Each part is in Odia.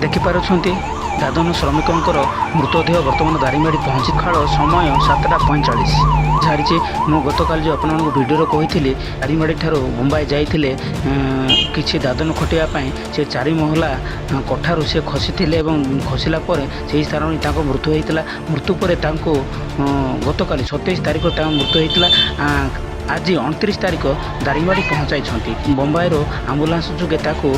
ଦେଖିପାରୁଛନ୍ତି ଦାଦନ ଶ୍ରମିକଙ୍କର ମୃତଦେହ ବର୍ତ୍ତମାନ ଦାରିଙ୍ଗବାଡ଼ି ପହଞ୍ଚି ଖାଳ ସମୟ 7:45 ଛାଡ଼ିଛି। ମୁଁ ଗତକାଲି ଯେଉଁ ଆପଣମାନଙ୍କୁ ଭିଡ଼ିଓରେ କହିଥିଲି ଦାରିଙ୍ଗବାଡ଼ି ଠାରୁ ମୁମ୍ବାଇ ଯାଇଥିଲେ କିଛି ଦାଦନ ଖଟିବା ପାଇଁ। ସେ 4 ମହଲା କୋଠାରୁ ସେ ଖସିଥିଲେ ଏବଂ ଖସିଲା ପରେ ସେହି ସ୍ଥାନରେ ତାଙ୍କ ମୃତ୍ୟୁ ହୋଇଥିଲା। ମୃତ୍ୟୁ ପରେ ତାଙ୍କୁ ଗତକାଲି 27 ତାରିଖ ତାଙ୍କ ମୃତ୍ୟୁ ହୋଇଥିଲା। ଆଜି 29 ତାରିଖ ଦାରିଙ୍ଗବାଡ଼ି ପହଞ୍ଚାଇଛନ୍ତି। ବମ୍ବାଇରୁ ଆମ୍ବୁଲାନ୍ସ ଯୋଗେ ତାକୁ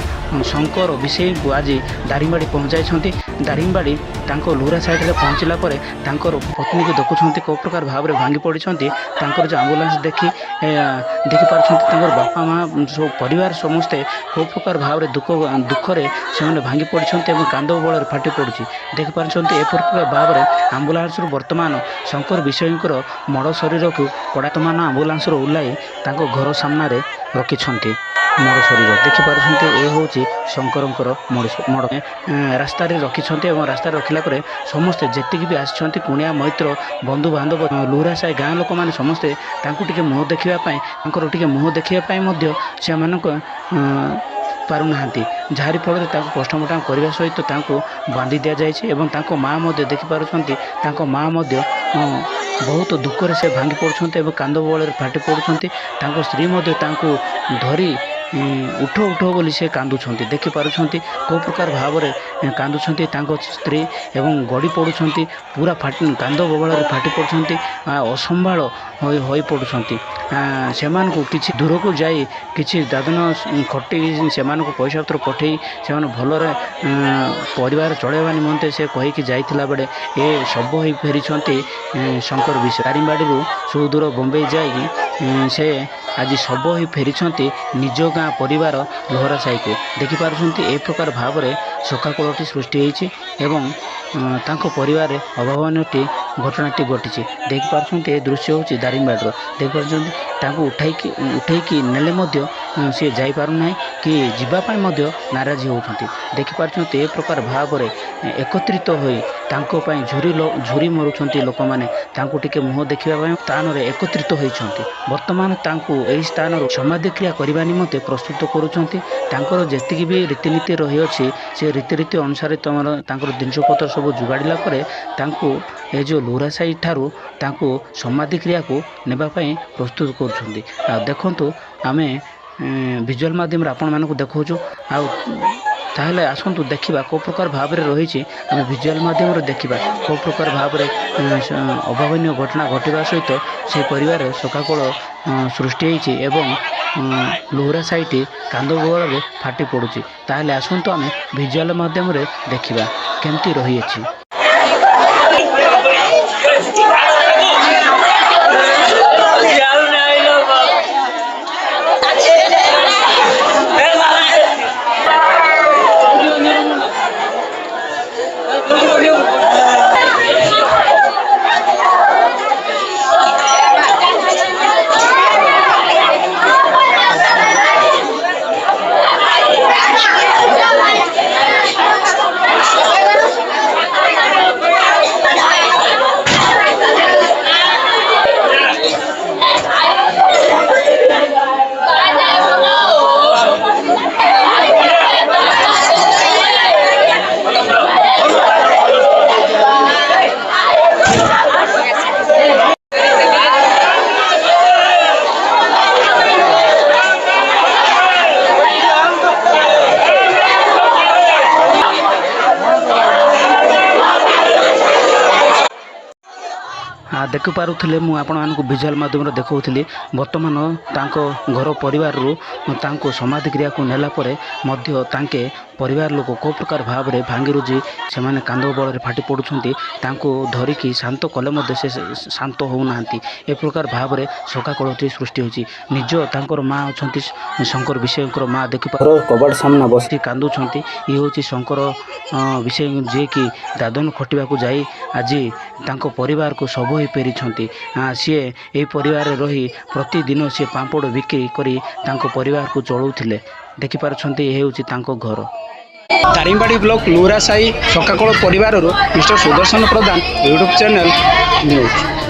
ଶଙ୍କର ବିଷୟକୁ ଆଜି ଦାରିଙ୍ଗବାଡ଼ି ପହଞ୍ଚାଇଛନ୍ତି। ଦାରିଙ୍ଗବାଡ଼ି ତାଙ୍କ ଲୁରା ସାଇଡ଼ରେ ପହଞ୍ଚିଲା ପରେ ତାଙ୍କର ପତ୍ନୀକୁ ଦେଖୁଛନ୍ତି କେଉଁ ପ୍ରକାର ଭାବରେ ଭାଙ୍ଗି ପଡ଼ିଛନ୍ତି। ତାଙ୍କର ଯେଉଁ ଆମ୍ବୁଲାନ୍ସ ଦେଖିପାରୁଛନ୍ତି ତାଙ୍କର ବାପା ମା ସବୁ ପରିବାର ସମସ୍ତେ କେଉଁ ପ୍ରକାର ଭାବରେ ଦୁଃଖରେ ସେମାନେ ଭାଙ୍ଗି ପଡ଼ିଛନ୍ତି ଏବଂ କାନ୍ଦ ବଳରେ ଫାଟି ପଡ଼ୁଛି। ଦେଖିପାରୁଛନ୍ତି ଏ ପ୍ରକାର ଭାବରେ ଆମ୍ବୁଲାନ୍ସରୁ ବର୍ତ୍ତମାନ ଶଙ୍କର ବିଷୟଙ୍କର ମଡ଼ ଶରୀରକୁ ବର୍ତ୍ତମାନ ଆମ୍ବୁଲାନ୍ସରୁ ଓହ୍ଲାଇ ତାଙ୍କ ଘର ସାମ୍ନାରେ ରଖିଛନ୍ତି। ମଡ଼ ଶରୀର ଦେଖିପାରୁଛନ୍ତି ଏ ହେଉଛି ଶଙ୍କରଙ୍କର ମଡ଼ ରାସ୍ତାରେ ରଖିଛନ୍ତି ଏବଂ ରାସ୍ତାରେ ରଖିଲା ପରେ ସମସ୍ତେ ଯେତିକି ବି ଆସିଛନ୍ତି କୁଣିଆ ମୈତ୍ର ବନ୍ଧୁବାନ୍ଧବ ଲୁରା ସାହି ଗାଁ ଲୋକମାନେ ସମସ୍ତେ ତାଙ୍କୁ ଟିକେ ମୁହଁ ଦେଖିବା ପାଇଁ ମଧ୍ୟ ସେମାନଙ୍କ ପାରୁନାହାନ୍ତି। ଯାହାରି ଫଳରେ ତାଙ୍କୁ ପୋଷ୍ଟମର୍ଟମ କରିବା ସହିତ ତାଙ୍କୁ ବାନ୍ଧି ଦିଆଯାଇଛି ଏବଂ ତାଙ୍କ ମାଆ ମଧ୍ୟ ଦେଖିପାରୁଛନ୍ତି ତାଙ୍କ ମାଆ ମଧ୍ୟ ବହୁତ ଦୁଃଖରେ ସେ ଭାଙ୍ଗି ପଡ଼ୁଛନ୍ତି ଏବଂ କାନ୍ଦ ବଳରେ ଫାଟି ପଡ଼ୁଛନ୍ତି। ତାଙ୍କ ସ୍ତ୍ରୀ ମଧ୍ୟ ତାଙ୍କୁ ଧରି ଉଠ ବୋଲି ସେ କାନ୍ଦୁଛନ୍ତି। ଦେଖିପାରୁଛନ୍ତି କେଉଁ ପ୍ରକାର ଭାବରେ କାନ୍ଦୁଛନ୍ତି ତାଙ୍କ ସ୍ତ୍ରୀ ଏବଂ ଗଡ଼ି ପଡ଼ୁଛନ୍ତି ପୁରା କାନ୍ଦ ବଳରେ ଫାଟି ପଡ଼ୁଛନ୍ତି ଅସମ୍ଭାଳ ହୋଇ ପଡ଼ୁଛନ୍ତି। ସେମାନଙ୍କୁ କିଛି ଦୂରକୁ ଯାଇ କିଛି ଦାଦନ ଖଟି ସେମାନଙ୍କୁ ପଇସା ପତ୍ର ପଠାଇ ସେମାନେ ଭଲରେ ପରିବାର ଚଳାଇବା ନିମନ୍ତେ ସେ କହିକି ଯାଇଥିଲା ବେଳେ ଏ ଶବ ହୋଇ ଫେରିଛନ୍ତି ଶଙ୍କର ବିଷୟ। ଦାରିଙ୍ଗବାଡ଼ିରୁ ସୁଦୂର ବମ୍ବେଇ ଯାଇକି ସେ ଆଜି ଶବ ହୋଇ ଫେରିଛନ୍ତି ନିଜ ଗାଁ ପରିବାର ଲୋହରା ସାହିକୁ। ଦେଖିପାରୁଛନ୍ତି ଏ ପ୍ରକାର ଭାବରେ ଶୋକାକୁଳଟି ସୃଷ୍ଟି ହୋଇଛି ଏବଂ ତାଙ୍କ ପରିବାରରେ ଅଭାବନୀୟଟି ଘଟଣାଟି ଘଟିଛି। ଦେଖିପାରୁଛନ୍ତି ଏ ଦୃଶ୍ୟ ହେଉଛି ଦାରିଙ୍ଗବାଡ଼ିର। ଦେଖିପାରୁଛନ୍ତି ତାଙ୍କୁ ଉଠେଇକି ନେଲେ ମଧ୍ୟ ସେ ଯାଇପାରୁନାହିଁ କି ଯିବା ପାଇଁ ମଧ୍ୟ ନାରାଜ ହେଉଛନ୍ତି। ଦେଖିପାରୁଛନ୍ତି ଏ ପ୍ରକାର ଭାବରେ ଏକତ୍ରିତ ହୋଇ ତାଙ୍କ ପାଇଁ ଝୁରି ମରୁଛନ୍ତି ଲୋକମାନେ। ତାଙ୍କୁ ଟିକେ ମୁହଁ ଦେଖିବା ପାଇଁ ସ୍ଥାନରେ ଏକତ୍ରିତ ହୋଇଛନ୍ତି। ବର୍ତ୍ତମାନ ତାଙ୍କୁ ଏହି ସ୍ଥାନରୁ ସମାଧିକ୍ରିୟା କରିବା ନିମନ୍ତେ ପ୍ରସ୍ତୁତ କରୁଛନ୍ତି। ତାଙ୍କର ଯେତିକି ବି ରୀତିନୀତି ରହିଅଛି ସେ ରୀତିନୀତି ଅନୁସାରେ ତାଙ୍କର ଜିନିଷପତ୍ର ସବୁ ଯୋଗାଡ଼ିଲା ପରେ ତାଙ୍କୁ ଏ ଯେଉଁ ଲୁରା ସାହି ଠାରୁ ତାଙ୍କୁ ସମାଧିକ୍ରିୟାକୁ ନେବା ପାଇଁ ପ୍ରସ୍ତୁତ କରୁଛନ୍ତି। ଆଉ ଦେଖନ୍ତୁ ଆମେ ଭିଜୁଆଲ୍ ମାଧ୍ୟମରେ ଆପଣମାନଙ୍କୁ ଦେଖାଉଛୁ। ଆଉ ତାହେଲେ ଆସନ୍ତୁ ଦେଖିବା କେଉଁ ପ୍ରକାର ଭାବରେ ରହିଛି। ଆମେ ଭିଜୁଆଲ୍ ମାଧ୍ୟମରେ ଦେଖିବା କେଉଁ ପ୍ରକାର ଭାବରେ ଅଭାବନୀୟ ଘଟଣା ଘଟିବା ସହିତ ସେ ପରିବାରରେ ଶୋକାକୁଳ ସୃଷ୍ଟି ହୋଇଛି ଏବଂ ଲୋହରା ସାହିଟି କାନ୍ଦ ବଳରେ ଫାଟି ପଡ଼ୁଛି। ତାହେଲେ ଆସନ୍ତୁ ଆମେ ଭିଜୁଆଲ୍ ମାଧ୍ୟମରେ ଦେଖିବା କେମିତି ରହିଅଛି। ଦେଖିପାରୁଥିଲେ ମୁଁ ଆପଣମାନଙ୍କୁ ଭିଜୁଆଲ୍ ମାଧ୍ୟମରେ ଦେଖାଉଥିଲି। ବର୍ତ୍ତମାନ ତାଙ୍କ ଘର ପରିବାରରୁ ତାଙ୍କୁ ସମାଧିକ୍ରିୟାକୁ ନେଲା ପରେ ମଧ୍ୟ ତାଙ୍କେ ପରିବାର ଲୋକ କେଉଁ ପ୍ରକାର ଭାବରେ ଭାଙ୍ଗି ରୁଜି ସେମାନେ କାନ୍ଦ ବଳରେ ଫାଟି ପଡ଼ୁଛନ୍ତି। ତାଙ୍କୁ ଧରିକି ଶାନ୍ତ କଲେ ମଧ୍ୟ ସେ ଶାନ୍ତ ହେଉନାହାନ୍ତି। ଏ ପ୍ରକାର ଭାବରେ ଶୋକାକୁଳଟି ସୃଷ୍ଟି ହେଉଛି। ନିଜ ତାଙ୍କର ମା ଅଛନ୍ତି ଶଙ୍କର ବିଷୟଙ୍କର ମା ଦେଖିପାରୁ କବାଟ ସାମ୍ନା ବସି କାନ୍ଦୁଛନ୍ତି। ଇଏ ହେଉଛି ଶଙ୍କର ବିଷୟ ଯିଏକି ଦାଦନ ଖଟିବାକୁ ଯାଇ ଆଜି ତାଙ୍କ ପରିବାରକୁ ଶବ ହୋଇ ଫେରିଛନ୍ତି। ସିଏ ଏହି ପରିବାରରେ ରହି ପ୍ରତିଦିନ ସିଏ ପାମ୍ପଡ଼ ବିକ୍ରି କରି ତାଙ୍କ ପରିବାରକୁ ଚଳାଉଥିଲେ। ଦେଖିପାରୁଛନ୍ତି ଏ ହେଉଛି ତାଙ୍କ ଘର। ଦାରିଙ୍ଗବାଡ଼ି ବ୍ଲକ ଲୁରା ସାହି ଶୋକାକୁଳ ପରିବାରରୁ ମିଷ୍ଟର ସୁଦର୍ଶନ ପ୍ରଧାନ ୟୁଟ୍ୟୁବ୍ ଚ୍ୟାନେଲ୍ ନ୍ୟୁଜ୍।